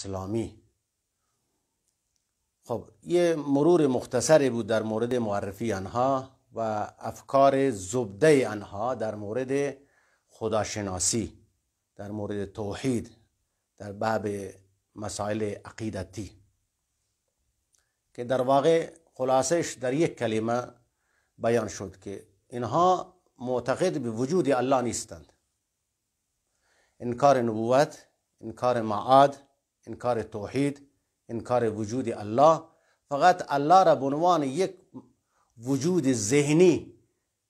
اسلامی. خب یه مرور مختصری بود در مورد معرفی آنها و افکار زبده آنها در مورد خداشناسی، در مورد توحید، در باب مسائل عقیدتی، که در واقع خلاصش در یک کلمه بیان شد که اینها معتقد به وجود الله نیستند. انکار نبوت، انکار معاد، انکار توحید، انکار وجود الله، فقط الله را به عنوان یک وجود ذهنی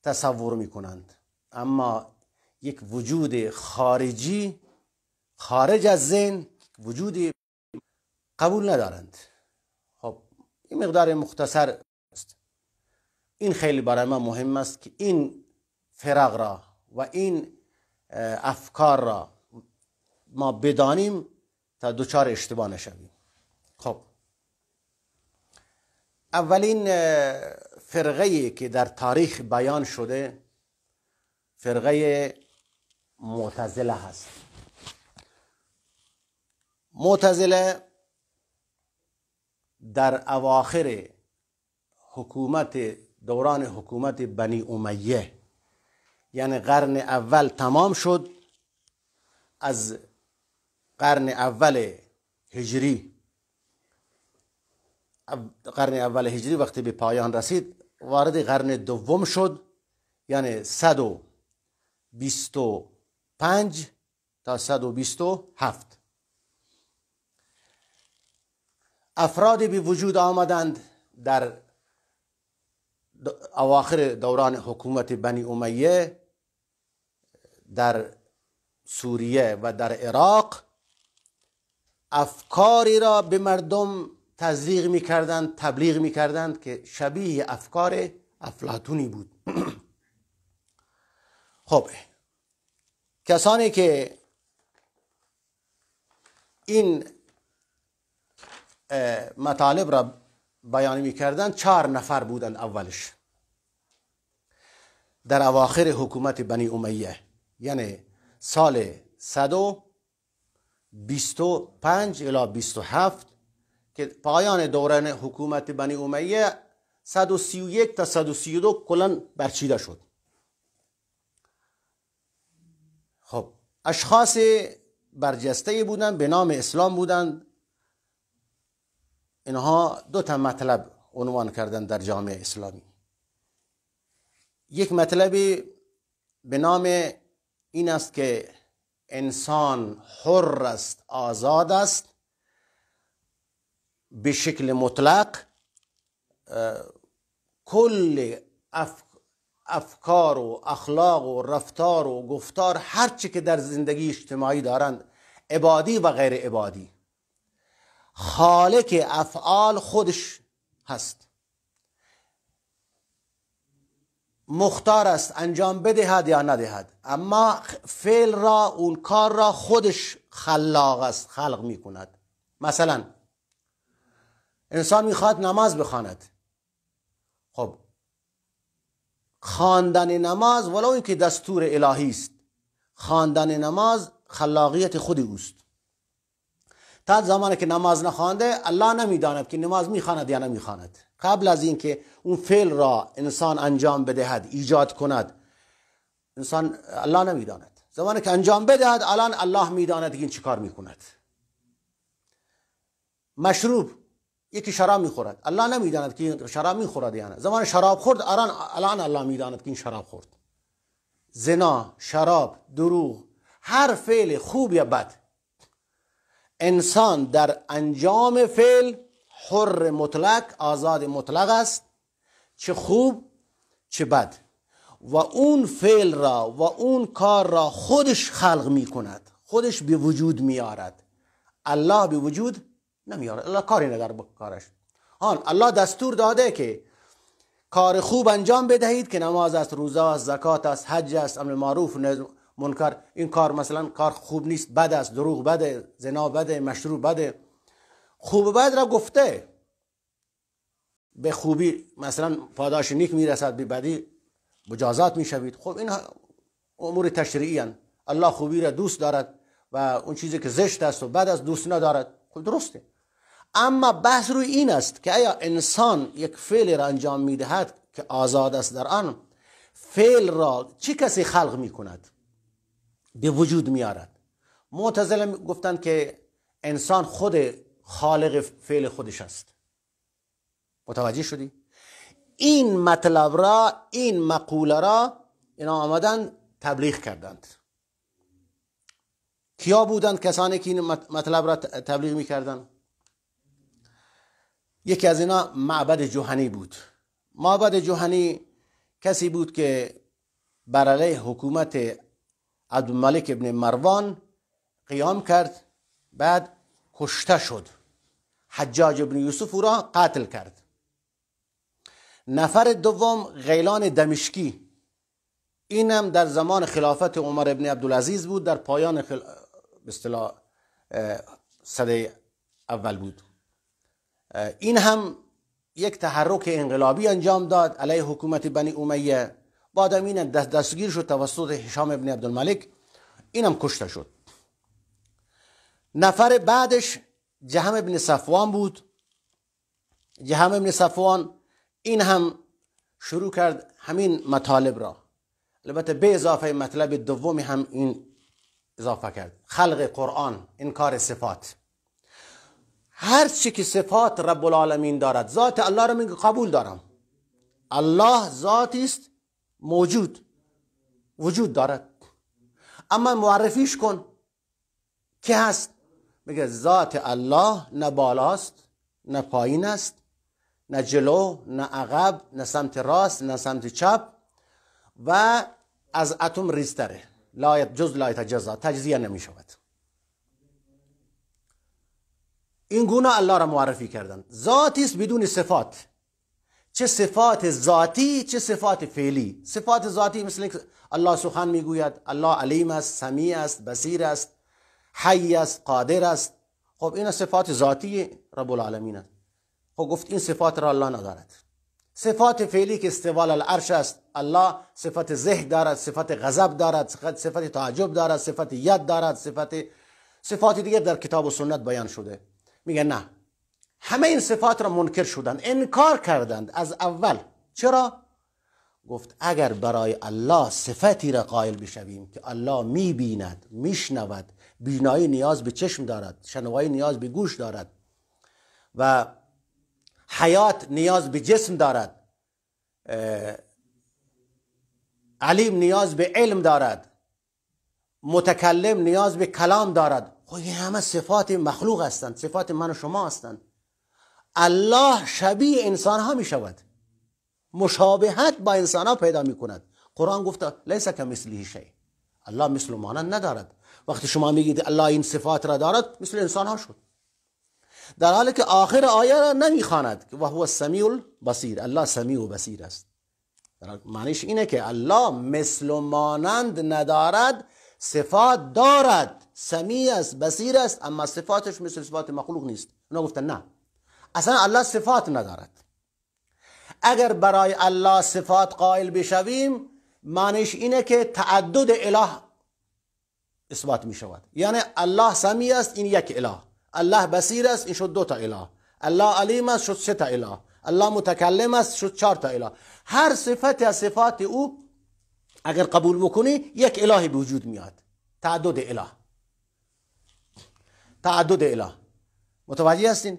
تصور می کنند، اما یک وجود خارجی، خارج از ذهن، وجودی قبول ندارند. خب این مقدار مختصر است. این خیلی برای ما مهم است که این فرق را و این افکار را ما بدانیم تا دچار اشتباه نشویم. خب اولین فرقه‌ای که در تاریخ بیان شده فرقه معتزله هست. معتزله در اواخر دوران حکومت بنی امیه، یعنی قرن اول تمام شد، از قرن اول هجری وقتی به پایان رسید وارد قرن دوم شد، یعنی 125 تا 127 افرادی به وجود آمدند در اواخر دوران حکومت بنی امیه در سوریه و در عراق. افکاری را به مردم تزریق می‌کردند، تبلیغ می‌کردند که شبیه افکار افلاطونی بود. خب کسانی که این مطالب را بیان می‌کردند 4 نفر بودند. اولش در اواخر حکومت بنی امیه، یعنی سال 125 الی 27 که پایان دوران حکومت بنی امیه 131 تا 132 کلاً برچیده شد. خب اشخاص برجسته بودند، به نام اسلام بودند. اینها 2 مطلب عنوان کردند در جامعه اسلامی. یک مطلب به نام این است که انسان حر است، آزاد است، به شکل مطلق کل افکار و اخلاق و رفتار و گفتار هر چی که در زندگی اجتماعی دارند، عبادی و غیر عبادی، خالق افعال خودش هست، مختار است انجام بدهد یا ندهد، اما فعل را، اون کار را خودش خلاق است، خلق می کند. مثلا انسان میخواد نماز بخواند، خب خواندن نماز ولو اینکه دستور الهی است، خواندن نماز خلاقیت خود اوست. تا زمانی که نماز نخوانده الله نمیداند که نماز میخواند یا نمیخواند. قبل از اینکه اون فعل را انسان انجام بدهد، ایجاد کند، الله نمیداند. زمانی که انجام بدهد الان الله میداند که این چیکار میکند. مشروب، یکی شراب میخورد، الله نمیداند که این شراب میخورد یا نه. زمان شراب خورد الان الله میداند که این شراب خورد. زنا، شراب، دروغ، هر فعل خوب یا بد، انسان در انجام فعل حر مطلق، آزاد مطلق است، چه خوب چه بد، و اون فعل را و اون کار را خودش خلق می کند، خودش به وجود می آرد. الله به وجود نمی آرد، الله کاری نداره با کارش. الله دستور داده که کار خوب انجام بدهید که نماز است، روزه است، زکات است، حج است، امر معروف منکر. این کار مثلا کار خوب نیست، بد است، دروغ بده، زنا بده، مشروب بده. خوب و بد را گفته. به خوبی مثلا پاداش نیک میرسد، به بدی مجازات میشوید. خب این امور تشریعی هستند. الله خوبی را دوست دارد و اون چیزی که زشت است و بد است دوست ندارد. خب درسته. اما بحث روی این است که آیا انسان یک فعل را انجام میدهد که آزاد است در آن، فعل را چه کسی خلق میکند، به وجود میارد؟ معتزله گفتند که انسان خود خالق فعل خودش است. متوجه شدی؟ این مطلب را، این مقوله را اینا آمدن تبلیغ کردند. کیا بودند کسانی که این مطلب را تبلیغ میکردند؟ یکی از اینا معبد جهنی بود. معبد جهنی کسی بود که بر علیه حکومت عبدالملک ابن مروان قیام کرد، بعد کشته شد. حجاج ابن یوسف او را قتل کرد. نفر دوم غیلان دمشقی، اینم در زمان خلافت عمر ابن عبدالعزیز بود، در پایان به اصطلاح سده اول بود. این هم یک تحرک انقلابی انجام داد علیه حکومت بنی امیه. بعد این دستگیر شد توسط هشام ابن عبدالملک، اینم کشته شد. نفر بعدش جهم ابن صفوان بود. جهم ابن صفوان این هم شروع کرد همین مطالب را، البته به اضافه مطلب دومی هم این اضافه کرد، خلق قرآن، انکار صفات. هر چی که صفات رب العالمین دارد، ذات الله را میگه قبول دارم، الله ذاتی است موجود، وجود دارد، اما معرفیش کن که هست. میگه ذات الله نه بالاست نه پایین است، نه جلو نه عقب، نه سمت راست نه سمت چپ، و از اتم ریزتره، جز لا یتجزا، تجزیه نمی شود. این گونه الله را معرفی کردند. ذاتی است بدون صفات، چه صفات ذاتی چه صفات فعلی. صفات ذاتی مثل الله سخن میگوید، الله علیم است، سمیع است، بصیر است، حی است، قادر است. خب این صفات ذاتی رب العالمین است. خب گفت این صفات را الله ندارد. صفات فعلی که استوا علی العرش است، الله صفت ذهن دارد، صفت غضب دارد، صفت تعجب دارد، صفت ید دارد، صفات دیگه در کتاب و سنت بیان شده. میگه نه، همه این صفات را منکر شدند، انکار کردند از اول. چرا؟ گفت اگر برای الله صفتی را قائل بشویم که الله میبیند، میشنود، بینایی نیاز به چشم دارد، شنوایی نیاز به گوش دارد، و حیات نیاز به جسم دارد، علیم نیاز به علم دارد، متکلم نیاز به کلام دارد. خب این همه صفات مخلوق هستند، صفات من و شما هستند. الله شبیه انسان ها می شود، مشابهت با انسان ها پیدا می کند. قرآن گفته لیس کمثله شیء، الله مثل و مانند ندارد. وقتی شما میگید الله این صفات را دارد، مثل انسان ها شد، در حالی که آخر آیه را نمیخواند و هو السمیع البصیر، الله سمیع و بصیر است. معنیش اینه که الله مثل و مانند ندارد، صفات دارد، سمیع است، بصیر است، اما صفاتش مثل صفات مخلوق نیست. اونا گفتن نه، اصلا الله صفات ندارد. اگر برای الله صفات قائل بشویم، معنیش اینه که تعدد اله اثبات می شود. یعنی الله سمیع است، این یک اله، الله بصیر است، این شد 2 تا اله، الله علیم است، شد 3 تا اله، الله متکلم است، شد 4 تا اله. هر صفت از صفات او اگر قبول بکنی، یک اله به وجود میاد. تعدد اله، تعدد اله. متوجه هستین؟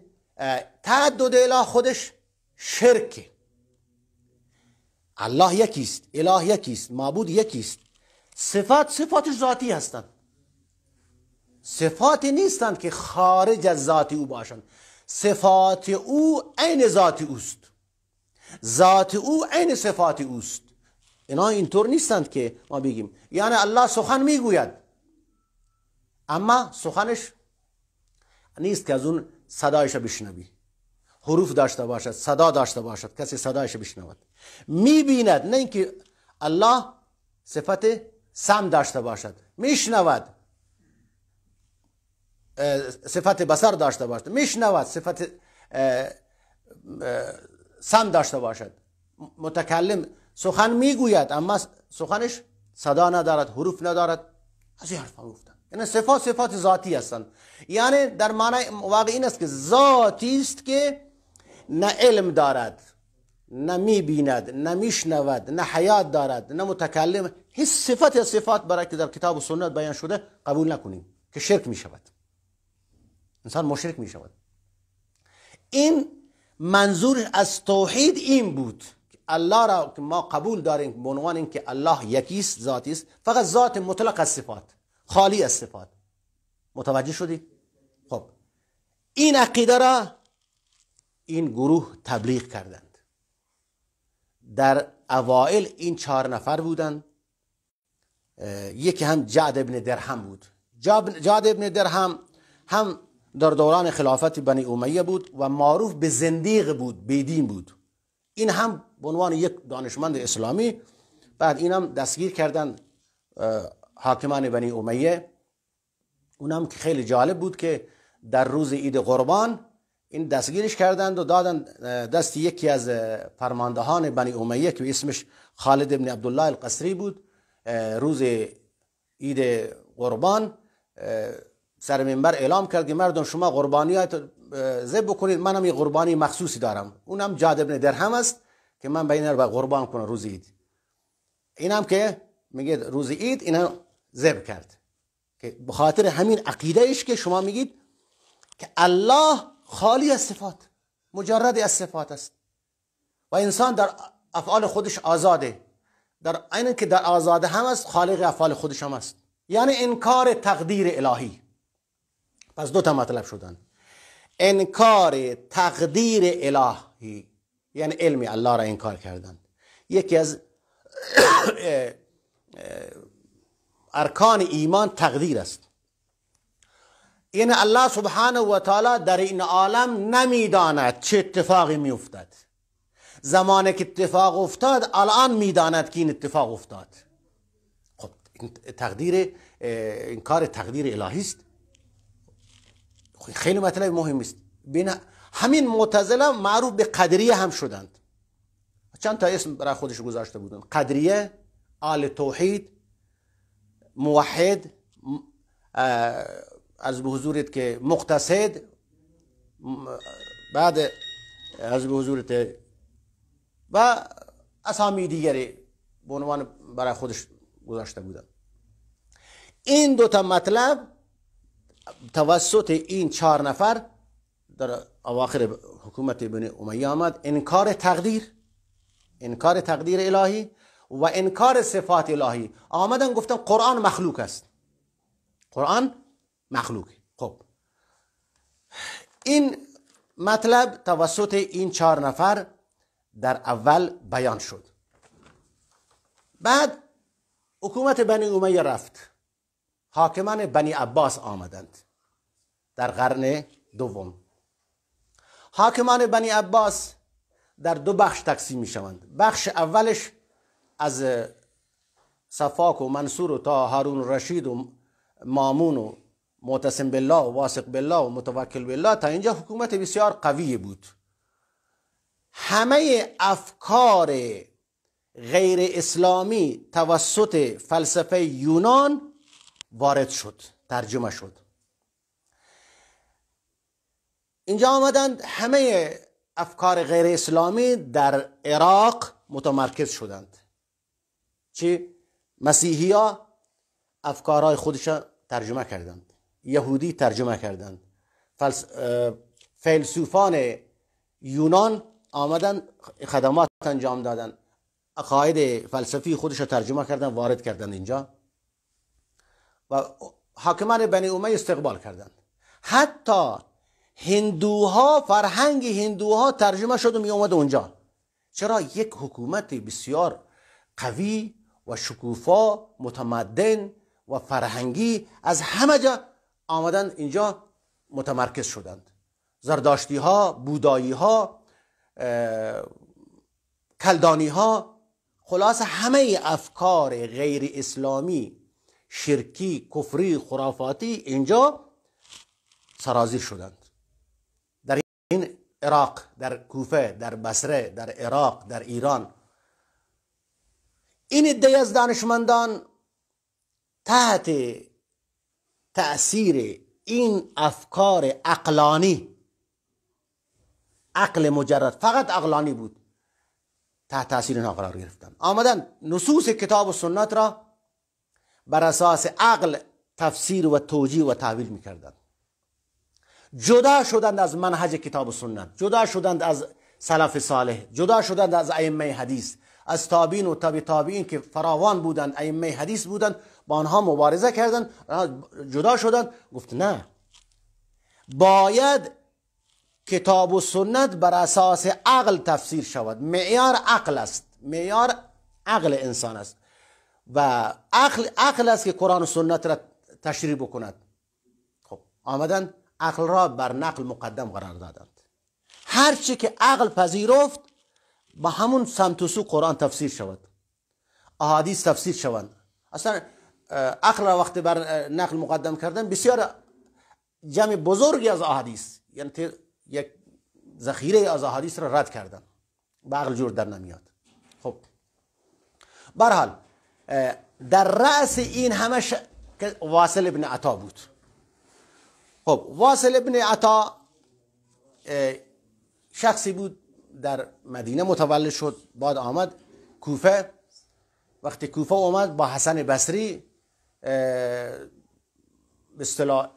تعدد اله خودش شرکه. الله یکیست، اله یکیست، معبود یکیست. صفاتش ذاتی هستند، صفاتی نیستند که خارج از ذات او باشند. صفات او عین ذات اوست، ذات او عین صفات اوست. اینا اینطور نیستند که ما بگیم یعنی الله سخن میگوید، اما سخنش نیست که از اون صدایش بشنوی، حروف داشته باشد، صدا داشته باشد، کسی صدایش بشنود. میبیند، نه اینکه الله صفت سمع داشته باشد، میشنود، صفت بصر داشته باشد، میشنود، صفت سمع داشته باشد. متکلم سخن میگوید اما سخنش صدا ندارد، حروف ندارد. از این حرفا گفتن این صفات صفات ذاتی هستند. یعنی در معنی واقعی این است که ذاتی است که نه علم دارد، نه میبیند، نه میشنود، نه حیات دارد، نه متکلم. هیچ صفت از صفات برای که در کتاب و سنت بیان شده قبول نکنیم که شرک میشود، انسان مشرک میشود. این منظور از توحید این بود که الله را که ما قبول داریم به عنوان اینکه الله یکیست، ذاتی است، فقط ذات مطلق از صفات، خالی از صفات. متوجه شدید؟ خب این عقیده را این گروه تبلیغ کردند. در اوائل این 4 نفر بودند. یکی هم جعد ابن درهم بود. جعد ابن درهم هم در دوران خلافت بنی امیه بود و معروف به زندیق بود، بیدین بود. این هم به عنوان یک دانشمند اسلامی، بعد این هم دستگیر کردن حاکمان بنی امیه. اونم که خیلی جالب بود که در روز عید قربان این دستگیرش کردند و دادن دست یکی از فرماندهان بنی امیه که اسمش خالد ابن عبدالله القصری بود. روز عید قربان سر منبر اعلام کرد که مردم شما قربانیات ذبح بکنید، منم یه قربانی مخصوصی دارم، اونم جعد ابن درهم است که من به اینا رو قربان کنم روز عید. اینم که میگه روز عید اینا ذبح کرد که به خاطر همین عقیده ایش که شما میگید که الله خالی از صفات، مجرد از صفات است و انسان در افعال خودش آزاده، در عین که در آزاده هم است، خالق افعال خودش هم است. یعنی انکار تقدیر الهی. پس 2 تا مطلب شدن: انکار تقدیر الهی یعنی علم الله را انکار کردن. یکی از ارکان ایمان تقدیر است. یعنی الله سبحانه و تعالی در این عالم نمیداند چه اتفاقی میافتد. زمانی که اتفاق افتاد الان میداند که این اتفاق افتاد. خب تقدیر، انکار تقدیر الهی است. خیلی مطلب مهم است. بین همین معتزله معروف به قدریه هم شدند. چند تا اسم برای خودش گذاشته بودند: قدریه، آل توحید، موحد، از به حضورت که مقتصد، بعد از به حضورت و اسامی دیگری به عنوان برای خودش گذاشته بودند. این 2 تا مطلب توسط این 4 نفر در اواخر حکومت بنی امیه آمد: انکار تقدیر الهی و انکار صفات الهی. آمدن گفتن قرآن مخلوق است، قرآن مخلوق. خب این مطلب توسط این 4 نفر در اول بیان شد. بعد حکومت بنی امیه رفت، حاکمان بنی عباس آمدند در قرن دوم. حاکمان بنی عباس در 2 بخش تقسیم می شوند. بخش اولش از صفاک و منصور و تا هارون رشید و مامون و معتصم بالله و واثق بالله و متوکل بالله، تا اینجا حکومت بسیار قوی بود. همه افکار غیر اسلامی توسط فلسفه یونان وارد شد، ترجمه شد. اینجا آمدند همه افکار غیر اسلامی در عراق متمرکز شدند. چی؟ مسیحی ها افکارهای خودش ترجمه کردند، یهودی ترجمه کردند، فیلسوفان یونان آمدن خدمات انجام دادن، عقاید فلسفی خودش ترجمه کردن، وارد کردن اینجا و حاکمان بنی امیه استقبال کردند. حتی هندوها، فرهنگ هندوها ترجمه شد و می اومد اونجا. چرا؟ یک حکومت بسیار قوی و شکوفا، متمدن و فرهنگی از همه جا آمدن اینجا متمرکز شدند. زرداشتی ها، بودایی ها، کلدانی ها، خلاص همه افکار غیر اسلامی، شرکی، کفری، خرافاتی اینجا سرازیر شدند. در این عراق، در کوفه، در بصره، در عراق، در ایران، این عده از دانشمندان تحت تأثیر این افکار عقلانی، عقل مجرد فقط عقلانی بود، تحت تأثیر اینها قرار گرفتن. آمدن نصوص کتاب و سنت را بر اساس عقل تفسیر و توجیه و تعویل میکردند. جدا شدند از منهج کتاب و سنت، جدا شدند از سلف صالح، جدا شدند از ائمه حدیث، از تابعین و تبع تابعین که فراوان بودند، ائمه حدیث بودند، با آنها مبارزه کردند، جدا شدند. گفت نه، باید کتاب و سنت بر اساس عقل تفسیر شود. معیار عقل است، معیار عقل انسان است و عقل است که قرآن و سنت را تشریح بکند. خب آمدن عقل را بر نقل مقدم قرار دادند. هرچی که عقل پذیرفت با همون سمت و سو قرآن تفسیر شود، احادیث تفسیر شوند. اصلا عقل را وقتی بر نقل مقدم کردن، بسیار جمع بزرگی از احادیث، یعنی یک ذخیره از احادیث را رد کردن، به عقل جور در نمیاد. خب به هر حال در رأس این همه واصل ابن عطا بود. خب واصل ابن عطا شخصی بود در مدینه متولد شد، بعد آمد کوفه. وقتی کوفه آمد با حسن بصری به اصطلاح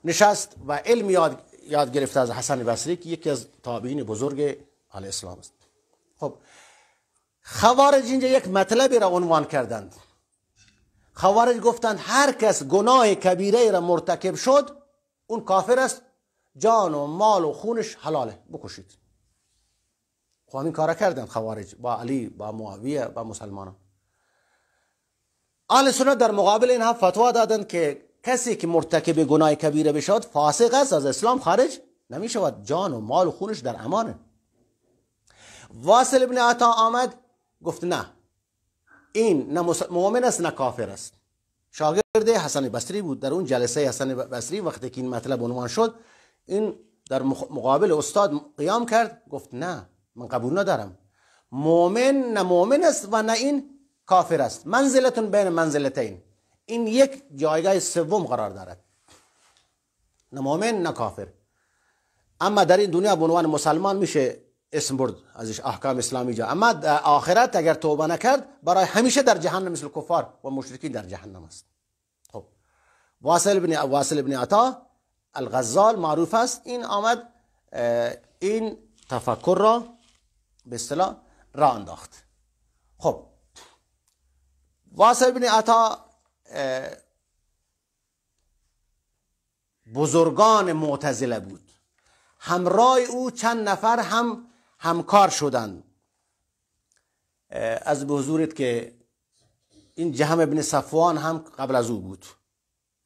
نشست و علم یاد گرفت از حسن بصری که یکی از تابعین بزرگ اهل اسلام است. خب خوارج اینجا یک مطلبی را عنوان کردند. خوارج گفتند هر کس گناه کبیره را مرتکب شد اون کافر است، جان و مال و خونش حلاله، بکشید. خب این کارا کردند خوارج با علی، با معاویه، با مسلمانان. اهل سنت در مقابل اینها فتوا دادند که کسی که مرتکب گناه کبیره بشود فاسق است، از اسلام خارج نمی شود، جان و مال و خونش در امانه. واصل ابن عطا آمد گفت نه، این نه مؤمن است نه کافر است. شاگرد حسن بصری بود. در اون جلسه حسن بصری وقتی که این مطلب عنوان شد، این در مقابل استاد قیام کرد، گفت نه، من قبول ندارم، مؤمن نه مؤمن است و نه این کافر است، منزلتون بین منزلتین، این یک جایگاه سوم قرار دارد، نه مؤمن نه کافر. اما در این دنیا به عنوان مسلمان میشه اسم برد ازش، احکام اسلامی جا، اما در آخرت اگر توبه نکرد برای همیشه در جهنم مثل کفار و مشرکین در جهنم است. خب واصل ابن عطا الغزال معروف است، این آمد این تفکر را به اصطلاح راه انداخت. خب واصل ابن عطا بزرگان معتزله بود. همراه او چند نفر هم همکار شدند. از به حضورت که این جهم ابن صفوان هم قبل از او بود.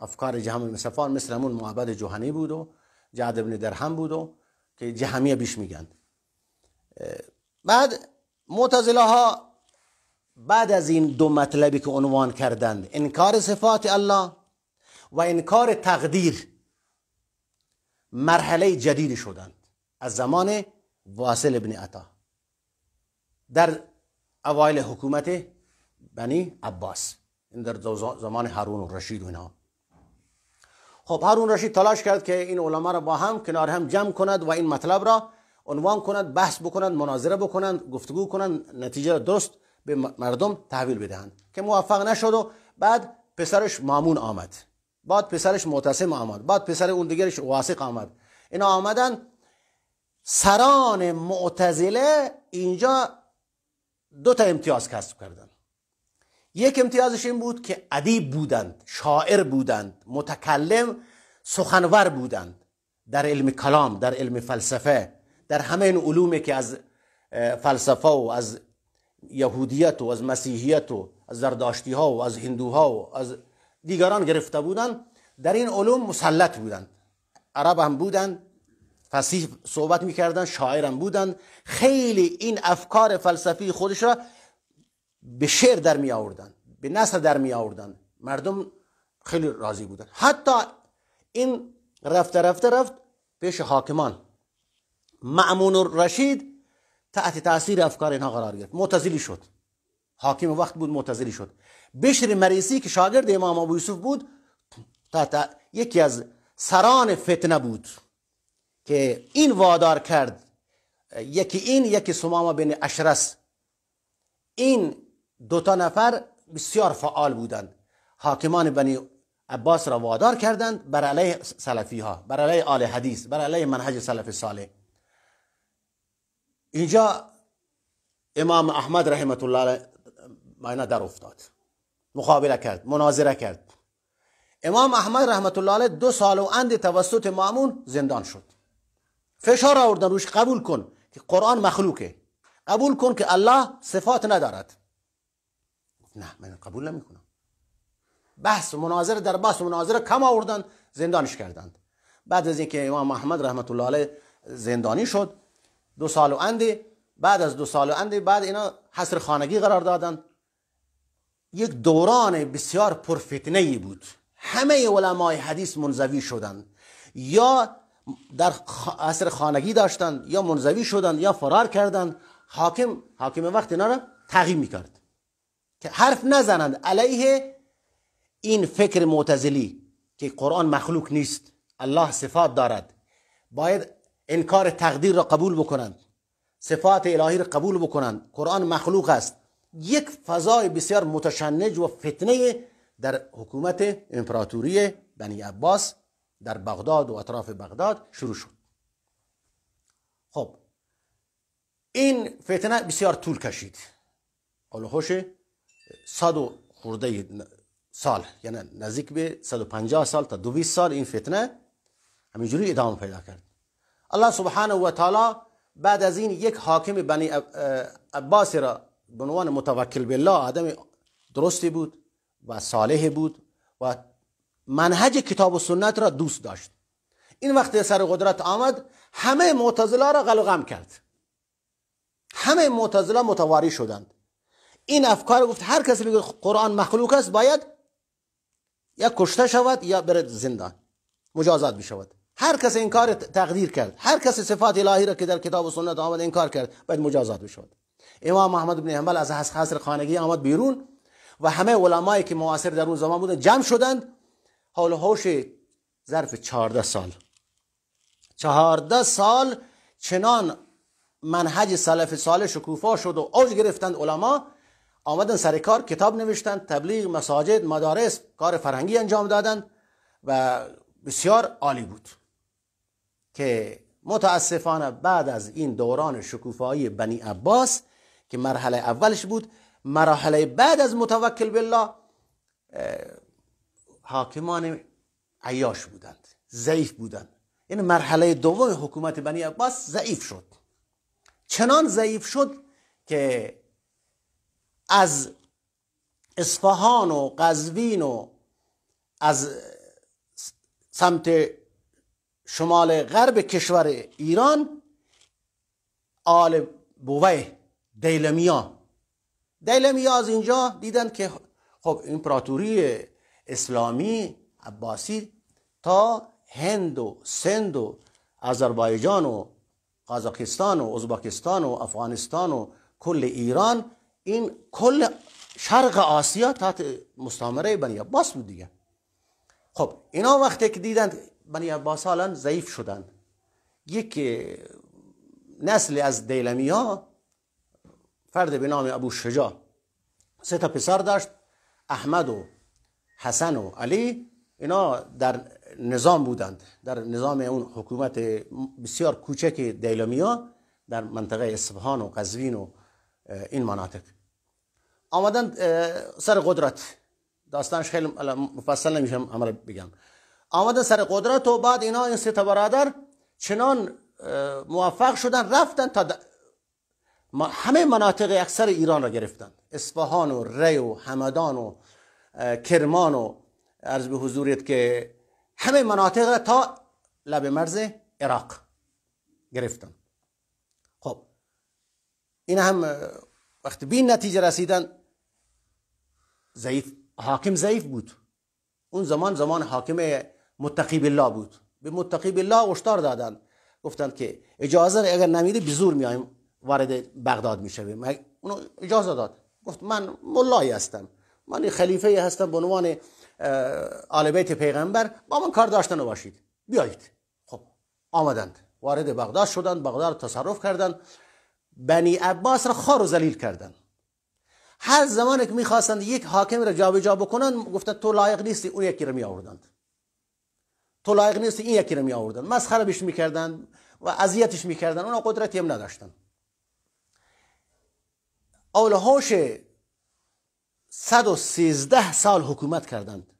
افکار جهم ابن صفوان مثل همون معبد جهنی بود و جعد ابن درهم بود و که جهمیه بیش میگن. بعد معتزله ها بعد از این دو مطلبی که عنوان کردند، انکار صفات الله و انکار تقدیر، مرحله جدید شدند از زمان واصل ابن عطا در اوایل حکومت بنی عباس، این در زمان هارون الرشید و اینها. خب هارون الرشید تلاش کرد که این علما را با هم کنار هم جمع کند و این مطلب را عنوان کند، بحث بکنند، مناظره بکنند، گفتگو کنند، نتیجه را درست به مردم تحویل بدهند، که موفق نشد. و بعد پسرش مامون آمد، بعد پسرش معتصم آمد، بعد پسر اون دیگرش واثق آمد. اینا آمدن. سران معتزله اینجا دو تا امتیاز کسب کردند. یک امتیازش این بود که ادیب بودند، شاعر بودند، متکلم، سخنور بودند در علم کلام، در علم فلسفه، در همه این علومی که از فلسفه و از یهودیت و از مسیحیت و از زرداشتی ها و از هندوها و از دیگران گرفته بودند، در این علوم مسلط بودند. عرب هم بودند، فصیح صحبت میکردند، شاعر هم بودند. خیلی این افکار فلسفی خودش را به شعر در می آوردن، به نثر در می آوردن. مردم خیلی راضی بودن. حتی این رفت پیش حاکمان. مأمون الرشید تحت تاثیر افکار اینها قرار گرفت، معتزلی شد. حاکم وقت بود، معتزلی شد. بشر مریسی که شاگرد امام ابو یوسف بود یکی از سران فتنه بود که این وادار کرد، یکی سمامه بن اشرس. این دوتا نفر بسیار فعال بودند، حاکمان بنی عباس را وادار کردند بر علیه سلفی ها، بر علیه آل حدیث، بر علیه منهج سلف صالح. اینجا امام احمد رحمت الله علیه در افتاد، مقابله کرد، مناظره کرد. امام احمد رحمت الله علیه 2 سال و اند توسط مأمون زندان شد. فشار آوردن روش، قبول کن که قرآن مخلوقه، قبول کن که الله صفات ندارد. نه من قبول نمی کنم. بحث مناظره در بحث مناظره کم آوردن، زندانش کردند. بعد از اینکه امام احمد رحمت الله علیه زندانی شد 2 سال و اندی، بعد از 2 سال و اندی بعد اینا حصر خانگی قرار دادند. یک دوران بسیار پرفتنه‌ای بود. همه علمای حدیث منزوی شدند، یا در حصر خانگی داشتند، یا منزوی شدند، یا فرار کردند. حاکم وقت اینا را تعقیب میکرد که حرف نزنند علیه این فکر معتزلی که قرآن مخلوق نیست، الله صفات دارد، باید انکار تقدیر را قبول بکنند، صفات الهی را قبول بکنند، قرآن مخلوق است. یک فضای بسیار متشنج و فتنه در حکومت امپراتوری بنی عباس در بغداد و اطراف بغداد شروع شد. خب این فتنه بسیار طول کشید، اولوش 100 خورده سال، یعنی نزدیک به 150 سال تا 200 سال این فتنه همینجوری ادامه پیدا کرد. الله سبحانه و تعالی بعد از این یک حاکم بنی عباس را به عنوان متوکل بالله، آدم درستی بود و صالح بود و منهج کتاب و سنت را دوست داشت. این وقت سر قدرت آمد، همه معتزله را غلغم کرد، همه معتزله متواری شدند. این افکار گفت هر کسی بگه قرآن مخلوق است باید یا کشته شود یا برد زندان، مجازات بشود. هر کسی انکار تقدیر کرد، هر کسی صفات الهی را که در کتاب و سنت آمد انکار کرد، باید مجازات بشود. امام احمد بن حنبل از حصر خانگی آمد بیرون و همه علمایی که معاصر در اون زمان بودند جمع شدند. حول و حوش ظرف 14 سال چنان منهج سلف صالح شکوفا شد و اوج گرفتند. علما آمدن سر کار، کتاب نوشتند، تبلیغ، مساجد، مدارس، کار فرهنگی انجام دادند و بسیار عالی بود. که متاسفانه بعد از این دوران شکوفایی بنی عباس که مرحله اولش بود، مرحله بعد از متوکل بالله حاکمان عیاش بودند، ضعیف بودند. این مرحله دوم حکومت بنی عباس ضعیف شد، چنان ضعیف شد که از اصفهان و قزوین و از سمت شمال غرب کشور ایران آل بویه، دیلمیا از اینجا دیدند که خب امپراتوری اسلامی عباسی تا هند و سند و آذربایجان و قزاقستان و ازبکستان و افغانستان و کل ایران، این کل شرق آسیا تحت مستعمره بنی عباس بود دیگه. خب اینا وقتی که دیدند بنی عباس حالا ضعیف شدند، یک نسل از دیلمی ها، فرد به نام ابو شجاع 3 پسر داشت، احمد و حسن و علی. اینا در نظام بودند، در نظام اون حکومت بسیار کوچک دیلمی ها در منطقه اصفهان و قزوین و این مناطق. آمدن سر قدرت، داستانش خیلی مفصل نمیشم همه بگم. آمدن سر قدرت و بعد اینا این 3 برادر چنان موفق شدن رفتن تا همه مناطق اکثر ایران را گرفتن، اصفهان و ری و همدان و کرمان و عرض به حضوریت که همه مناطق را تا لب مرز عراق گرفتن. خب این هم وقتی به این نتیجه رسیدن، حاکم ضعیف بود. اون زمان حاکم متقی بالله بود، به متقی بالله هشدار دادن، گفتند که اجازه اگر نمیدی به زور میایم وارد بغداد میشویم. اونو اجازه داد، گفت من ملایی هستم، من خلیفه هستم به عنوان آل بیت پیغمبر با من کار داشته نباشید، بیایید. خب آمدند، وارد بغداد شدند، بغداد رو تصرف کردند، بنی عباس را خار و ذلیل کردند. هر زمانی که میخواستند یک حاکم را جابجا بکنن گفتند تو لایق نیستی، اون یکی را می آوردند. تو لایق نیستی، این یکی را می آوردند. مسخره بهش میکردند و اذیتش میکردند. اونا قدرتی هم نداشتند. اولهوش 113 سال حکومت کردند،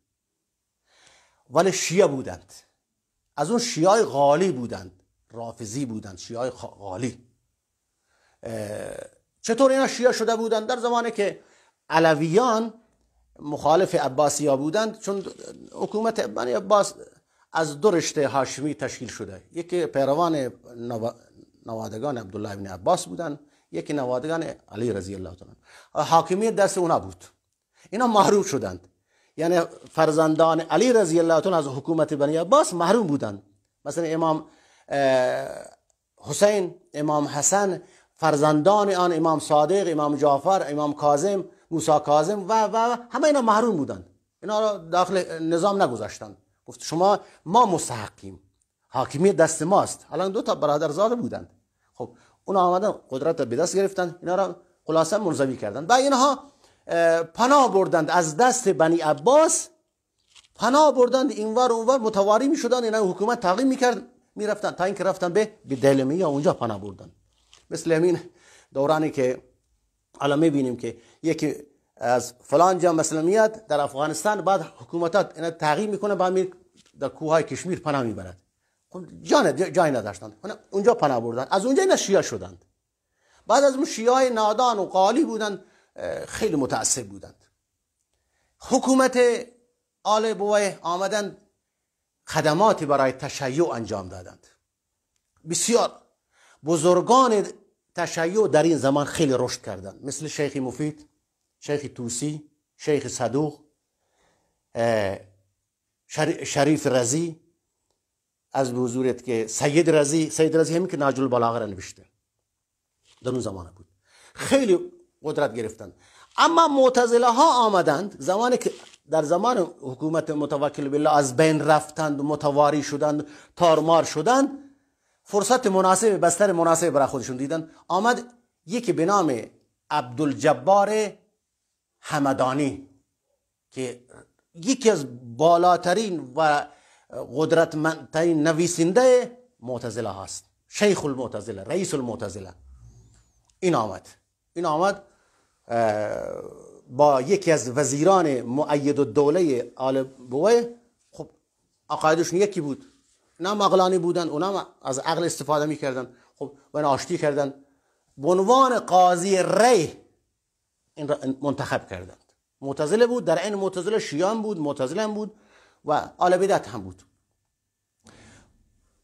ولی شیعه بودند. از اون شیعه غالی بودند، رافضی بودند، شیعه غالی. چطور اینا شیعه شده بودند؟ در زمانی که علویان مخالف عباسی‌ها بودند، چون حکومت بنی عباس از دو رشته هاشمی تشکیل شده، یکی پیروان نوادگان عبدالله بن عباس بودند، یکی نوادگان علی رضی الله تعالی. حاکمیت دست اونا بود. اینا محروم شدند، یعنی فرزندان علی رضی الله تعالی از حکومت بنی عباس محروم بودند. مثلا امام حسین، امام حسن، فرزندان آن امام صادق، امام جعفر، امام کاظم، موسی کاظم و همه اینا محروم بودند. اینا را داخل نظام نگذاشتند. گفت شما ما مستحقیم، حاکمیت دست ماست. الان دو تا برادرزاده بودند. خب اونا آمدن قدرت به دست گرفتند، اینا را خلاصه منزوی کردند. و اینها پناه بردند از دست بنی عباس، پناه بردند اینور اونور، متواری می شدند. اینا حکومت تعقیب میکرد، میرفتن تا اینکه رفتن به دهلمیه، اونجا پناه بردند. مثل همین دورانی که الان میبینیم که یکی از فلان جا مثلا میاد در افغانستان، بعد حکومتات اینا تعقیب میکنه، بعد میره در کوههای کشمیر پناه میبرد. خب جای نداشتند، اونجا پناه بردند. از اونجا اینا شیعه شدند. بعد از اون شیعه نادان و قالی بودند، خیلی متعصب بودند. حکومت آل بویه آمدند، خدماتی برای تشیع انجام دادند. بسیار بزرگان تشیع در این زمان خیلی رشد کردند، مثل شیخ مفید، شیخ توسی، شیخ صدوق، شریف رضی، از به حضورت که سید رضی همین که نهج البلاغه را نوشته در اون زمان بود. خیلی قدرت گرفتند. اما معتزله ها آمدند زمانی که در زمان حکومت متوکل بالله از بین رفتند و متواری شدند، تارمار شدند، فرصت مناسب، بستر مناسب برای خودشون دیدن. آمد یکی به نام عبدالجبار همدانی که یکی از بالاترین و قدرتمندترین نویسنده معتزله هست، شیخ المعتزله، رئیس المعتزله. این آمد با یکی از وزیران مؤید الدوله آل بویه. خب عقایدشون یکی بود، اونا عقلانی بودن، اونا از عقل استفاده میکردن. خب و اینا آشتی کردن، به عنوان قاضی ری این را منتخب کردند. معتزله بود، در این معتزله شیعه بود، معتزله هم بود و آل بدعت هم بود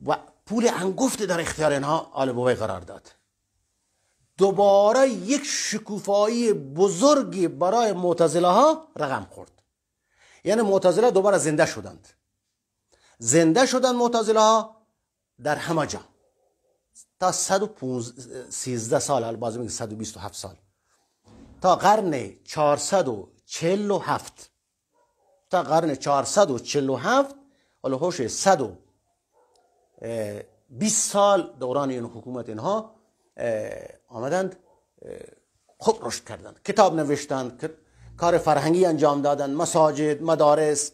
و پول انگفت در اختیار اینها آل بویه قرار داد. دوباره یک شکوفایی بزرگی برای معتزله ها رقم خورد. یعنی معتزله دوباره زنده شدند معتزله ها در همه جا تا 113 سال، البته میگه 127 سال، تا قرن 447 الهوش 120 سال دوران این حکومت اینها آمدند. خوب رشد کردند، کتاب نوشتند، کار فرهنگی انجام دادند، مساجد، مدارس،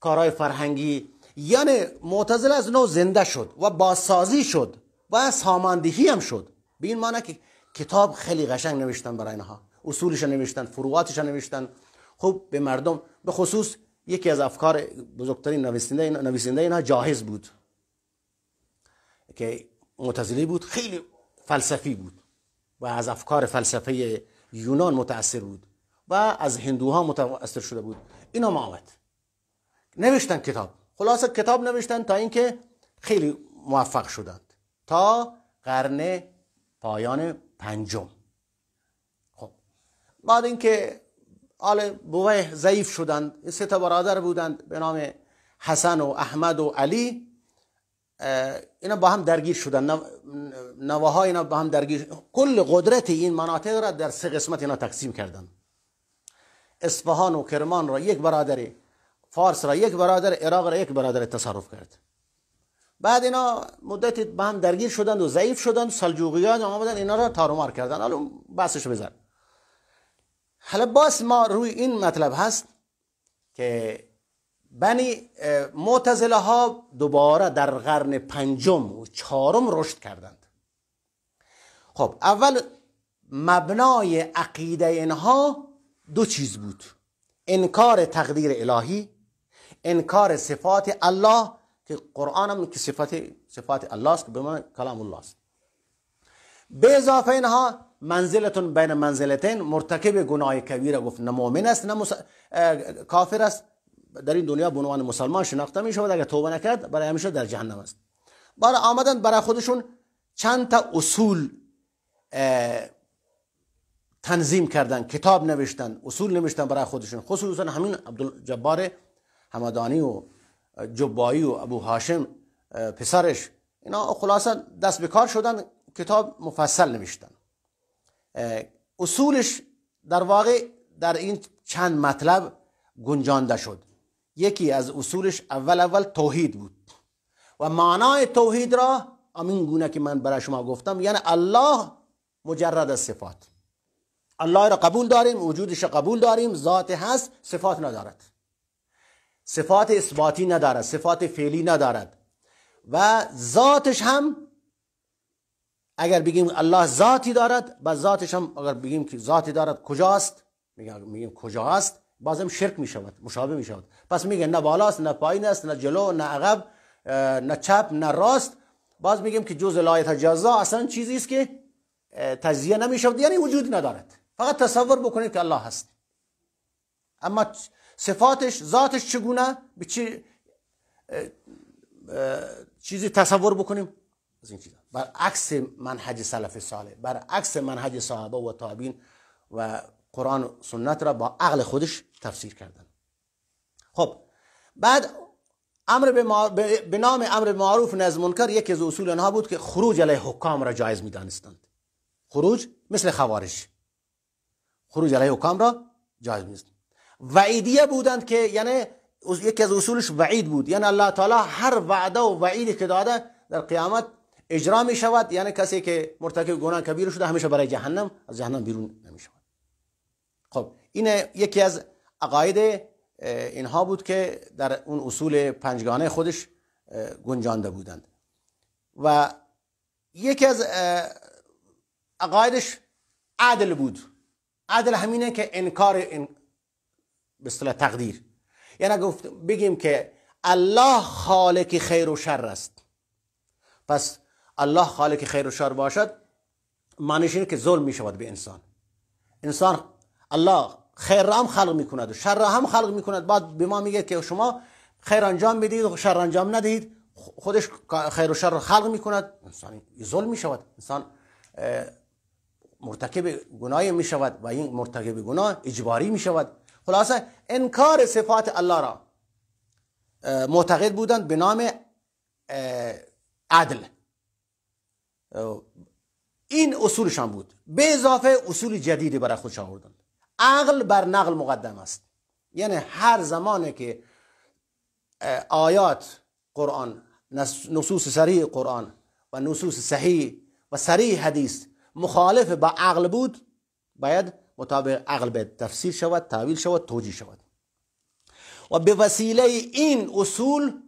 کارهای فرهنگی. یعنی معتزله از نو زنده شد و بازسازی شد و ساماندهی هم شد. به این معنی که کتاب خیلی قشنگ نوشتن برای اینها، اصولش نوشتن، فروعاتش نوشتن. خب به مردم، به خصوص یکی از افکار بزرگترین نویسنده اینها جاهز بود که معتزلی بود، خیلی فلسفی بود و از افکار فلسفه یونان متأثر بود و از هندوها متأثر شده بود. اینا آمد نوشتن کتاب، خلاصه کتاب نوشتن تا اینکه خیلی موفق شدند تا قرن پایان پنجم. خب بعد اینکه آل بویه ضعیف شدند، 3 تا برادر بودند به نام حسن و احمد و علی، اینا با هم درگیر شدن، نواهای اینا با هم درگیر. کل قدرت این مناطق را در 3 قسمت اینا تقسیم کردن. اصفهان و کرمان را یک برادری فارس را یک برادر، عراق را یک برادر تصرف کرد. بعد اینا مدتی با هم درگیر شدند و ضعیف شدند، سلجوقیان آمدن اینا را تارومار کردن. حالا بحثش بذار. حالا باز ما روی این مطلب هست که بنی معتزله ها دوباره در قرن پنجم و چهارم رشد کردند. خب اول مبنای عقیده اینها دو چیز بود: انکار تقدیر الهی، انکار صفات الله که قرآن هم که صفات الله است که به معنی کلام الله است. به اضافه اینها منزلتون بین منزلتین، مرتکب گناه کبیره گفت، نه مؤمن است نه کافر است، در این دنیا به عنوان مسلمان شناخته می شود، اگر توبه نکرد برای همیشه در جهنم است. برای آمدن برای خودشون چند تا اصول تنظیم کردن، کتاب نوشتن، اصول نوشتن برای خودشون، خصوصا همین عبدالجبار همدانی و جبایی و ابو هاشم پسرش، اینا خلاصا دست به کار شدن، کتاب مفصل نوشتن. اصولش در واقع در این چند مطلب گنجانده شد. یکی از اصولش اول توحید بود و معنای توحید را همین گونه که من برای شما گفتم، یعنی الله مجرد از صفات، الله را قبول داریم، وجودش را قبول داریم، ذات هست، صفات ندارد، صفات اثباتی ندارد، صفات فعلی ندارد و ذاتش هم اگر بگیم الله ذاتی دارد، با ذاتش هم اگر بگیم که ذاتی دارد کجاست، میگیم کجاست، بازم شرک می شود، مشابه می شود. پس میگه نه بالاست نه پایین است نه جلو نه عقب نه چپ نه راست. باز میگیم که جز لا یتجزا اصلا چیزی است که تجزیه نمی شود، یعنی وجود ندارد، فقط تصور بکنید که الله هست. اما صفاتش، ذاتش چگونه، به چه چیزی تصور بکنیم از این چیزا؟ برعکس منهج سلف صالح، برعکس منهج صحابه و تابعین و قرآن و سنت را با عقل خودش تفسیر کردن. خب بعد به نام امر معروف نهی از منکر یکی از اصول آنها بود که خروج علیه حکام را جایز می‌دانستند. خروج مثل خوارج، خروج علیه حکام را جایز می‌دانستند. وعیدیه بودند که یعنی یکی از اصولش وعید بود، یعنی الله تعالی هر وعده و وعیدی که داده در قیامت اجرا می شود، یعنی کسی که مرتکب گناه کبیر شده همیشه برای جهنم، از جهنم بیرون نمی شود. خب این یکی از عقاید اینها بود که در اون اصول پنجگانه خودش گنجانده بودند. و یکی از عقایدش عدل بود. عدل همینه که انکار به اصطلاح تقدیر، یعنی بگیم که الله خالق خیر و شر است، پس الله خالق خیر و شر باشد معنیش اینه که ظلم می شود به انسان. الله خیر را هم خلق می کند و شر را هم خلق می کند، بعد به ما میگه که شما خیر انجام بدید و شر انجام ندهید، خودش خیر و شر را خلق می کند. انسان ظلم می شود، انسان مرتکب گناه می شود و این مرتکب گناه اجباری می شود. خلاصه انکار صفات الله را معتقد بودند به نام عدل. این اصولشان بود. به اضافه اصول جدیدی برای خودش آوردند. عقل بر نقل مقدم است، یعنی هر زمانی که آیات قرآن، نصوص صریح قرآن و نصوص صحیح و صریح حدیث مخالف با عقل بود، باید مطابق عقل به تفسیر شود، تعویل شود، توجیه شود. و به وسیله این اصول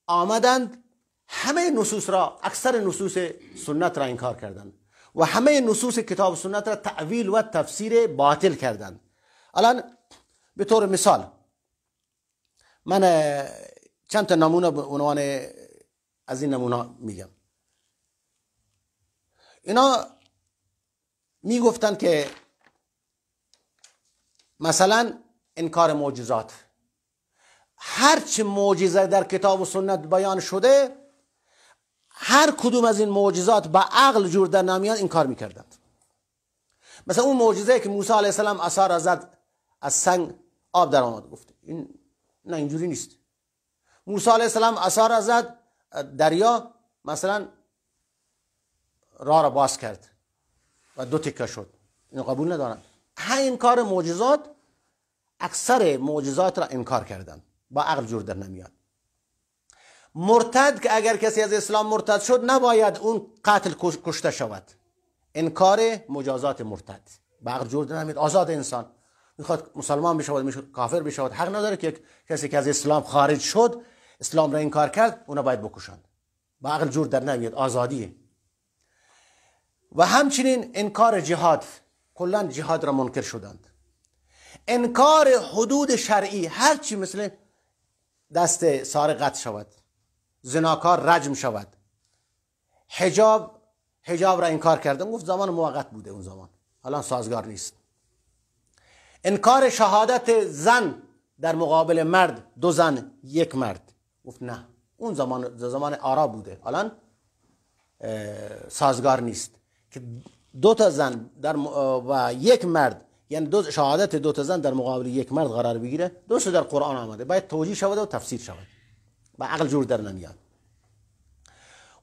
آمدند همه نصوص را، اکثر نصوص سنت را انکار کردند و همه نصوص کتاب سنت را تعویل و تفسیر باطل کردند. الان به طور مثال من چند تا نمونه به عنوان از این نمونه میگم. اینا میگفتند که مثلا انکار معجزات، هرچه معجزه در کتاب و سنت بیان شده، هر کدوم از این معجزات با عقل جور در نمیاد انکار میکردند. مثلا اون معجزه که موسی علیه السلام عصا را زد از سنگ آب در آمد، گفت این نه اینجوری نیست. موسی علیه السلام عصا را زد دریا مثلا راه را باز کرد و 2 تکه شد، اینو قبول ندارن. انکار معجزات، اکثر معجزات را انکار کردند. با عقل جور در نمیاد. مرتد که اگر کسی از اسلام مرتد شد نباید اون قتل کشته شود. انکار مجازات مرتد با عقل جور در نمیاد. آزاد انسان میخواد مسلمان بشود، میخواد کافر بشود، حق نداره که کسی که از اسلام خارج شد، اسلام را انکار کرد، اونو باید بکشند. با عقل جور در نمیاد، آزادیه. و همچنین انکار جهاد، کلا جهاد را منکر شدند. انکار حدود شرعی، هرچی مثل دست سارق قطع شود، زناکار رجم شود، حجاب را انکار کردن، گفت زمان موقت بوده، اون زمان الان سازگار نیست. انکار شهادت زن در مقابل مرد، 2 زن 1 مرد، گفت نه اون زمان آرا بوده، الان سازگار نیست که 2 تا زن و 1 مرد، یعنی شهادت 2 تا زن در مقابل 1 مرد قرار بگیره. درست در قرآن آمده، باید توجیه شود و تفسیر شود، با عقل جور در نمیاد.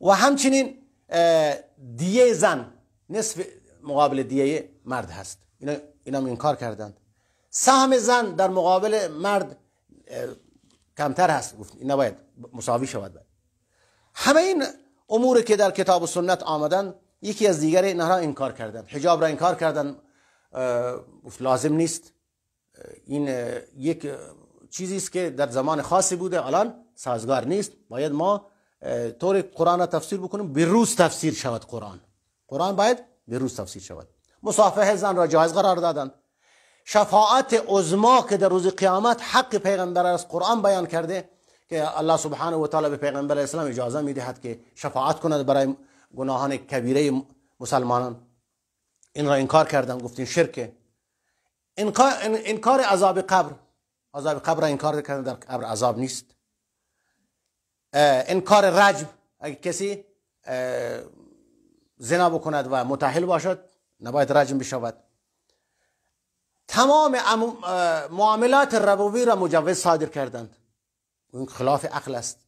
و همچنین دیه زن نصف مقابل دیه مرد هست، اینا هم انکار کردند. سهم زن در مقابل مرد کمتر هست، گفت این نباید مساوی شود. همه این امور که در کتاب و سنت آمدن یکی از دیگر اینها را انکار کردند. حجاب را انکار کردند، لازم نیست، این یک چیزی است که در زمان خاصی بوده، الان سازگار نیست، باید ما طور قرآن را تفسیر بکنیم، به روز تفسیر شود. قرآن باید به روز تفسیر شود. مصافحه زن را جایز قرار دادند. شفاعت عظما که در روز قیامت حق پیغمبر است، قرآن بیان کرده که الله سبحانه و تعالی به پیغمبر اسلام اجازه میدهد که شفاعت کند برای گناهان کبیره مسلمانان. این را انکار کردن، گفتین شرکه. انکار عذاب قبر را انکار کردن، در قبر عذاب نیست. انکار رجم، اگر کسی زنا بکند و متأهل باشد نباید رجم بشود. تمام معاملات ربوی را مجوز صادر کردند، این خلاف عقل است.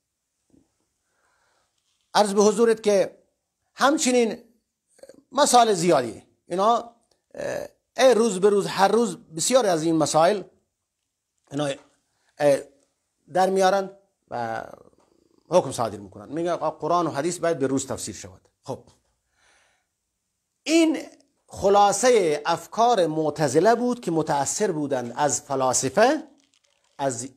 عرض به حضورت که همچنین مسائل زیادی اینا روز به روز، هر روز بسیار از این مسائل اینا در میارن و حکم صادر میکنن، میگن قرآن و حدیث باید به روز تفسیر شود. خب این خلاصه افکار معتزله بود که متأثر بودند از فلاسفه، از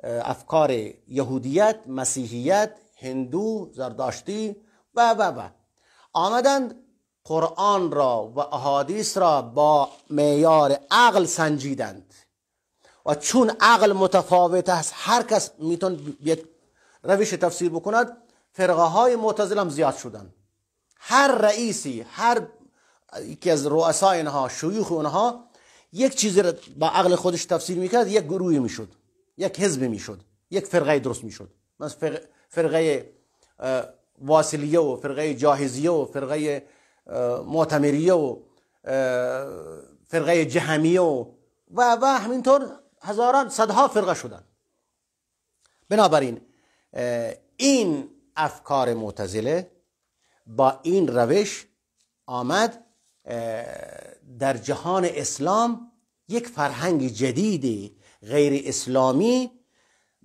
افکار یهودیت، مسیحیت، هندو، زرتشتی و آمدند قرآن را و احادیث را با معیار عقل سنجیدند. و چون عقل متفاوت است، هر کس میتونه یک روش تفسیر بکند، فرقه های معتزله هم زیاد شدند. هر رئیسی، هر یکی از رؤسای اینها، شیوخ اونها یک چیزی را با عقل خودش تفسیر میکرد، یک گروهی میشد، یک حزب میشد، یک فرقه درست میشد. مثلا فرقه واصلیه و فرقه جاهزیه و فرقه معتمریه و فرقه جهمیه و همینطور هزاران صدها فرقه شدن. بنابراین این افکار معتزله با این روش آمد در جهان اسلام یک فرهنگ جدید غیر اسلامی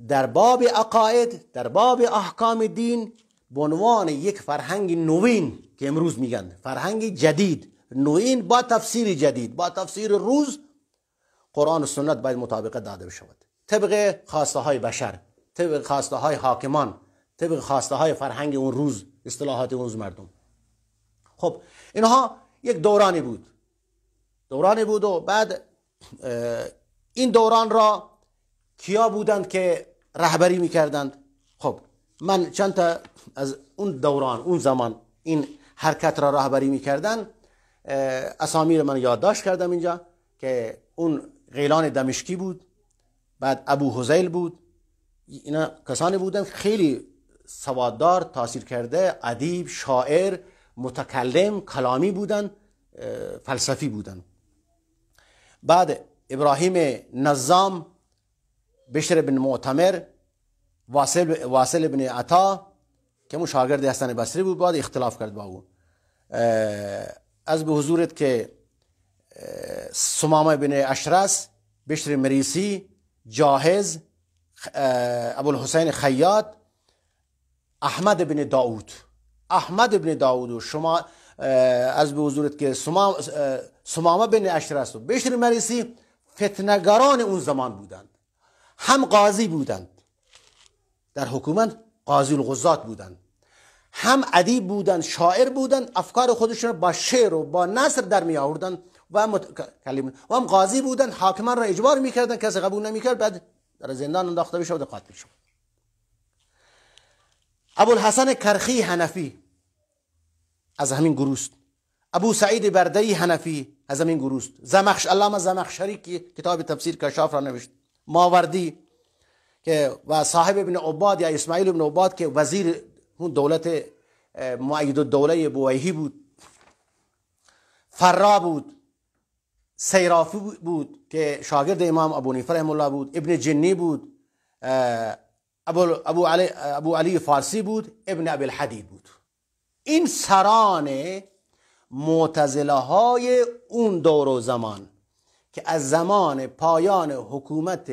در باب عقاید، در باب احکام دین، به عنوان یک فرهنگ نوین که امروز میگن فرهنگ جدید، نوین با تفسیر جدید، با تفسیر روز، قرآن و سنت باید مطابقت داده بشود، طبق خواسته های بشر، طبق خواسته های حاکمان، طبق خواسته های فرهنگ اون روز، اصطلاحات اون روز مردم. خب اینها یک دورانی بود و بعد این دوران را کیا بودند که رهبری میکردند؟ خب من چند تا از اون دوران، اون زمان این حرکت را رهبری میکردن، اسامی رو من یادداشت کردم اینجا، که اون غیلان دمشقی بود، بعد ابو هذیل بود. اینا کسانی بودند خیلی سواددار، تاثیر کرده، ادیب، شاعر، متکلم، کلامی بودند، فلسفی بودند. بعد ابراهیم نظام، بشر بن معتمر، واصل بن عطا که اون شاگرد حسن بصری بود، بعد اختلاف کرد با او. از به حضورت که سمامه بن اشرس، بشر مریسی، جاهز، ابوالحسین خیاط، احمد بن داود. احمد بن داود و شما از به حضورت که سمامه بن اشرس و بشر مریسی فتنگران اون زمان بودند. هم قاضی بودند در حکومت، قاضی القضات بودند، هم ادیب بودند، شاعر بودند، افکار خودشون با شعر و با نثر در می آوردند و هم قاضی بودند، حاکمان را اجبار میکردند، کسی قبول نمیکرد بعد در زندان انداخته بشه و قاتل شد. ابوالحسن کرخی حنفی از همین گروه است. ابو سعید بردهی حنفی از همین گروه است. علامه زمخشری که کتاب تفسیر کشاف را نوشت، ماوردی که و صاحب ابن عباد یا اسماعیل ابن عباد که وزیر اون دولت مؤید الدوله بویهی بود، فرا بود، سیرافی بود که شاگرد امام ابو حنیفه رحمه الله بود، ابن جنی بود، ابو علی فارسی بود، ابن ابی الحدید بود. این سران معتزله های اون دور و زمان که از زمان پایان حکومت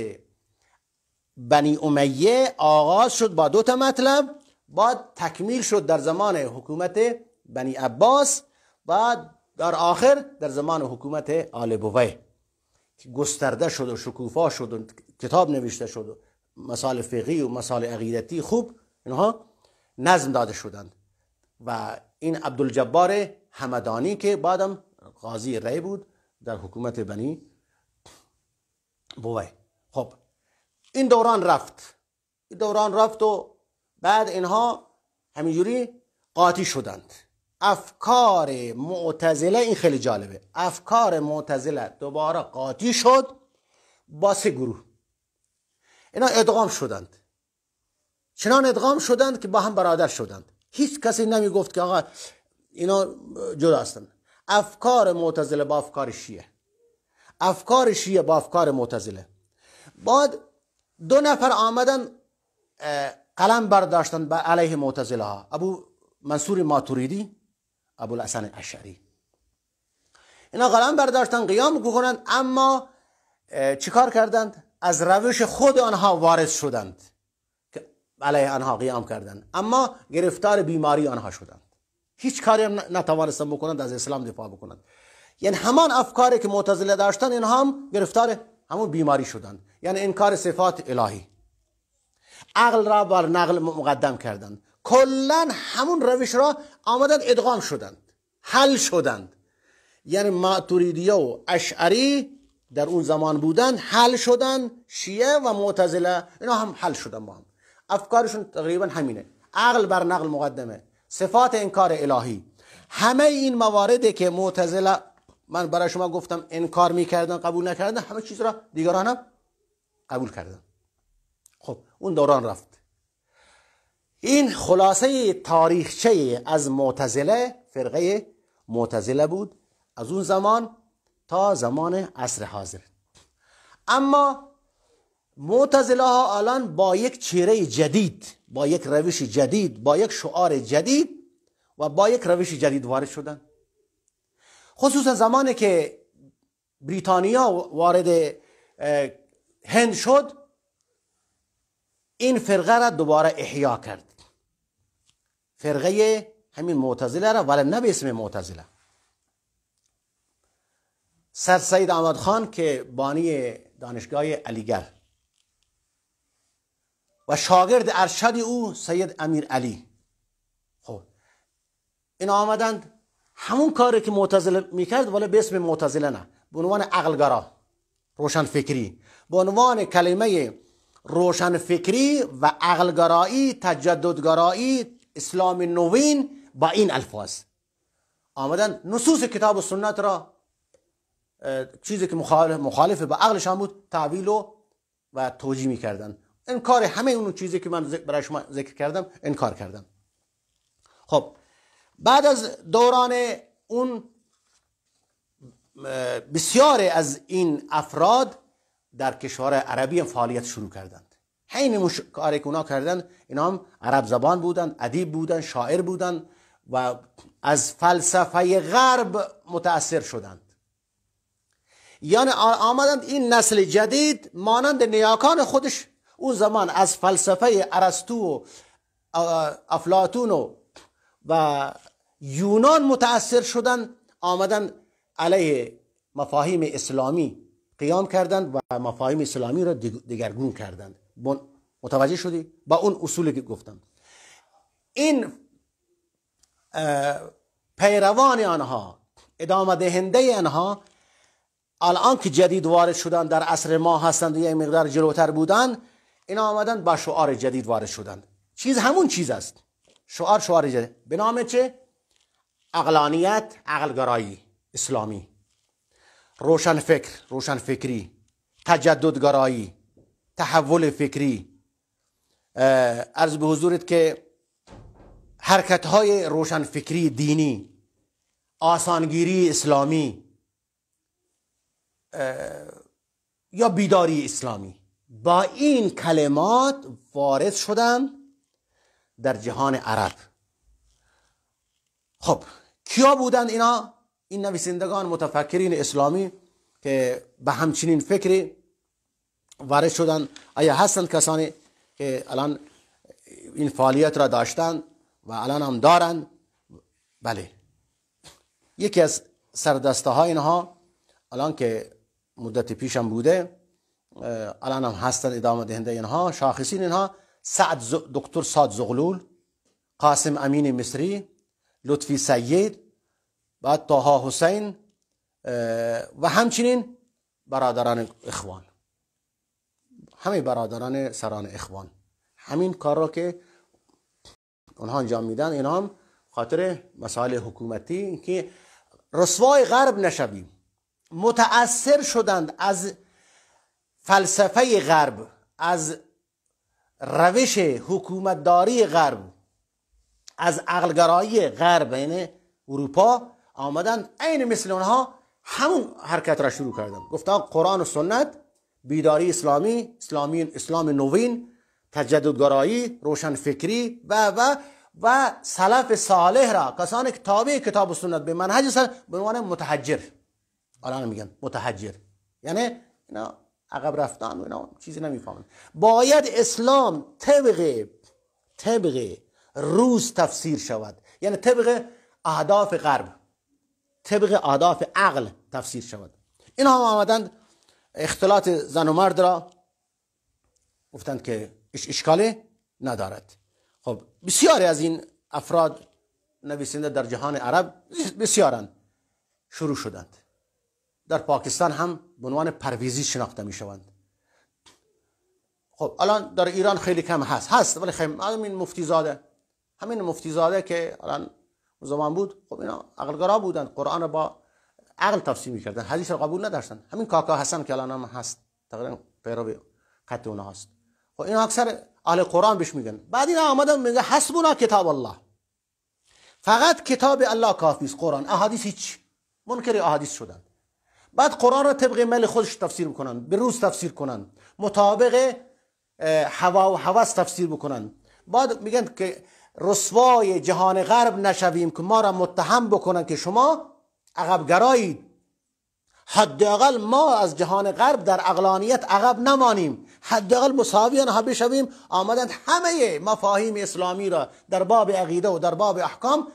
بنی امیه آغاز شد با دو تا مطلب، بعد تکمیل شد در زمان حکومت بنی عباس، بعد در آخر در زمان حکومت آل بویه که گسترده شد و شکوفا شد و کتاب نوشته شد و مسائل فقهی و مسائل عقیدتی خوب اینها نظم داده شدند. و این عبدالجبار همدانی که بعدم قاضی ری بود در حکومت بنی بویه. خب این دوران رفت و بعد اینها همینجوری قاطی شدند. افکار معتزله، این خیلی جالبه، افکار معتزله دوباره قاطی شد با سه گروه. اینا ادغام شدند، چنان ادغام شدند که با هم برادر شدند. هیچ کسی نمی گفت که آقا اینا جدا هستند. افکار معتزله با افکار شیعه، افکار شیعه با افکار معتزله. بعد دو نفر آمدن قلم برداشتن علیه معتزله ها، ابو منصور ماتوریدی، ابو الحسن اشعری. اینا قلم برداشتن قیام کنند، اما چیکار کردند؟ از روش خود آنها وارث شدند که علیه آنها قیام کردند، اما گرفتار بیماری آنها شدند. هیچ کاری هم نتوانستند بکنند از اسلام دفاع بکنند. یعنی همان افکاری که معتزله داشتن اینها هم گرفتار همون بیماری شدند. یعنی انکار صفات الهی، عقل را بر نقل مقدم کردند، کلا همون روش را آمدند ادغام شدند، حل شدند. یعنی ماتوریدیه و اشعری در اون زمان بودن حل شدن، شیعه و معتزله اینا هم حل شدن با هم. افکارشون تقریبا همینه، عقل بر نقل مقدمه، صفات انکار الهی. همه این مواردی که معتزله من برای شما گفتم انکار میکردن قبول نکردن، همه چیز را دیگران هم قبول کردن. خب اون دوران رفت. این خلاصه تاریخچه از معتزله، فرقه معتزله بود از اون زمان تا زمان عصر حاضر. اما معتزله ها الان با یک چهره جدید، با یک روش جدید، با یک شعار جدید و با یک روش جدید وارد شدن. خصوصا زمانی که بریتانیا وارد هند شد، این فرقه را دوباره احیا کرد، فرقه همین معتزله را، ولی نه به اسم معتزله. سر سید احمد خان که بانی دانشگاه علیگرد و شاگرد ارشد او سید امیر علی، خب این آمدند همون کاری که معتزله میکرد ولی به اسم معتزله نه، به عنوان عقلگرا، روشن فکری، به عنوان کلمه روشن فکری و عقلگرایی، تجددگرایی، اسلام نوین، با این الفاظ آمدن نصوص کتاب و سنت را، چیزی که مخالف به عقلشان بود، تعویل و توجیه میکردن. انکار همه اون چیزی که من برای شما ذکر کردم انکار کردم. خب بعد از دوران اون بسیار از این افراد در کشور عربی هم فعالیت شروع کردند. همین کاری که اونا کردند، اینا هم عرب زبان بودند، ادیب بودند، شاعر بودند و از فلسفه غرب متأثر شدند. یعنی آمدند این نسل جدید مانند نیاکان خودش اون زمان از فلسفه ارسطو و افلاطون و یونان متأثر شدند، آمدن علیه مفاهیم اسلامی قیام کردند و مفاهیم اسلامی را دگرگون کردند. متوجه شدی؟ با اون اصولی که گفتم. این پیروان آنها، ادامه دهنده آنها، الان که جدید وارد شدن در عصر ما هستند و یک مقدار جلوتر بودن، اینا آمدن با شعار جدید وارد شدند. چیز همون چیز است. شعار جدید به نام چه؟ عقلانیت، عقلگرایی اسلامی، روشنفکری، تجددگرایی، تحول فکری. عرض به حضورت که حرکت‌های روشنفکری دینی، آسانگیری اسلامی یا بیداری اسلامی، با این کلمات وارد شدن در جهان عرب. خب کیا بودند اینا؟ این نویسندگان متفکرین اسلامی که به همچنین فکری وارد شدن. آیا هستند کسانی که الان این فعالیت را داشتند و الان هم دارند؟ بله. یکی از سردسته های اینها الان که مدت پیشم بوده، الان هم هستند ادامه دهنده اینها، شاخصین اینها دکتر سعد زغلول، قاسم امین مصری، لطفی سید، بعد طه حسین و همچنین برادران اخوان، همه برادران سران اخوان. همین کار را که اونها انجام میدن، اینا هم خاطر مسائل حکومتی که رسوای غرب نشویم. متأثر شدند از فلسفه غرب، از روش حکومتداری غرب، از عقلگرایی غرب، یعنی اروپا، آمدن عین مثل اونها همون حرکت را شروع کردن. گفتن قرآن و سنت، بیداری اسلامی، اسلام نوین، تجددگرایی، روشنفکری و سلف صالح را، کسانی که تابع کتاب و سنت به منهج سلف، به عنوان متحجر. الان میگن متحجر یعنی اینا عقب رفتن و اینا چیزی نمیفهمن. باید اسلام طبق روز تفسیر شود، یعنی طبق اهداف غرب، طبق اهداف عقل تفسیر شود. اینها آمدند اختلاط زن و مرد را گفتند که اشکالی ندارد. خب بسیاری از این افراد نویسنده در جهان عرب بسیارند شروع شدند. در پاکستان هم به عنوان پرویزی شناخته می شوند. خب الان در ایران خیلی کم هست ولی همین مفتی زاده که الان زمان بود، خب اینا عقلگرا بودند، قرآن را با عقل تفسیر می‌کردند، حدیث را قبول نداشتند. همین کاکا حسن که الان هم هست، تقریبا پیرو خط اونها هست. خب اینا اکثر اهل قرآن بهش میگن. بعد اینا آمدن میگه حسبنا کتاب الله، فقط کتاب الله کافی است. قرآن احادیث هیچ، منکر احادیث شدند. بعد قرآن را طبق میل خودش تفسیر میکنن، به روز تفسیر کنن، مطابق هوا و هوس تفسیر بکنن. بعد میگن که رسوای جهان غرب نشویم که ما را متهم بکنن که شما عقب گرایید. حداقل ما از جهان غرب در عقلانیت عقب نمانیم، حداقل مساوی آنها بشویم. آمدند همه مفاهیم اسلامی را در باب عقیده و در باب احکام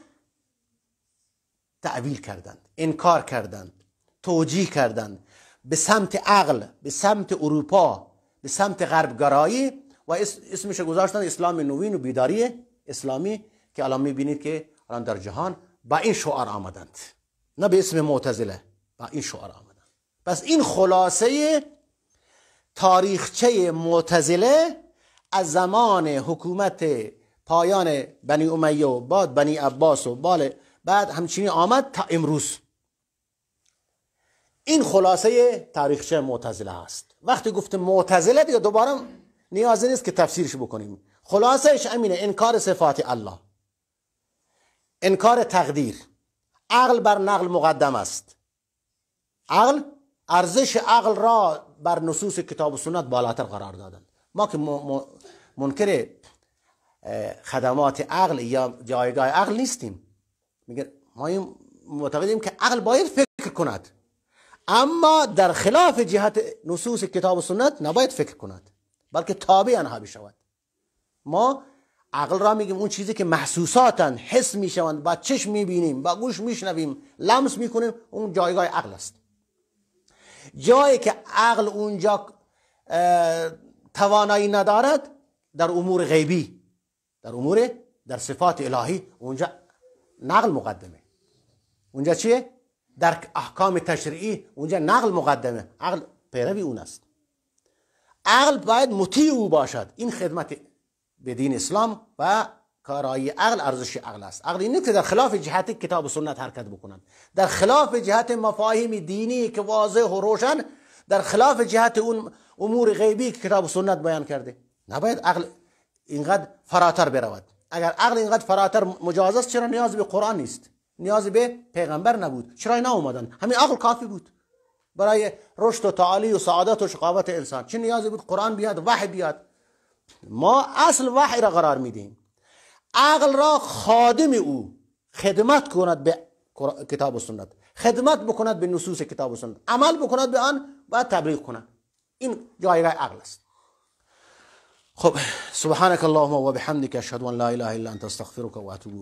تعویل کردند، انکار کردند، توجیه کردند به سمت عقل، به سمت اروپا، به سمت غرب گرایی و اسمش گذاشتن اسلام نوین و بیداری اسلامی که الان میبینید که الان در جهان با این شعار آمدند، نه به اسم معتزله، با این شعار آمدند. پس این خلاصه تاریخچه معتزله از زمان حکومت پایان بنی امیه و بعد بنی عباس و بعد همچنین آمد تا امروز. این خلاصه تاریخچه معتزله هست. وقتی گفتم معتزله دیگه دوباره نیازی نیست که تفسیرش بکنیم. خلاصهش امینه: انکار صفات الله، انکار تقدیر، عقل بر نقل مقدم است. ارزش عقل را بر نصوص کتاب و سنت بالاتر قرار دادن. ما که منکر خدمات عقل یا جایگاه عقل نیستیم. میگه ما معتقدیم که عقل باید فکر کند، اما در خلاف جهت نصوص کتاب و سنت نباید فکر کند، بلکه تابع آنها بشود. ما عقل را میگیم اون چیزی که محسوساتن، حس میشوند، با چشم میبینیم، با گوش میشنویم، لمس میکنیم، اون جایگاه عقل است. جایی که عقل اونجا توانایی ندارد در امور غیبی، در صفات الهی، اونجا نقل مقدمه. اونجا چیه؟ در احکام تشریعی اونجا نقل مقدمه، عقل پیروی اون است. عقل باید مطیع او باشد. این خدمت به دین اسلام و کارایی عقل ارزش عقل است. عقل اینه که در خلاف جهت کتاب و سنت حرکت بکنند، در خلاف جهت مفاهیم دینی که واضح و روشن، در خلاف جهت اون امور غیبی که کتاب و سنت بیان کرده. نباید عقل اینقدر فراتر برود. اگر عقل اینقدر فراتر مجاز است، چرا نیاز به قرآن نیست؟ نیاز به پیغمبر نبود؟ چرا اینا اومدن؟ همین عقل کافی بود برای رشد و تعالی و سعادت و شقاوت انسان. چه نیازی بود قرآن بیاد، وحی بیاد؟ ما اصل وحی را قرار میدیم. عقل را خادم او خدمت کند به کتاب و سنت، خدمت بکند به نصوص کتاب و سنت، عمل بکند به آن و تبلیغ کند. این جایگاه عقل است. خب، سبحانك اللهم و بحمدك اشهد ان لا اله الا انت استغفرك و اتوب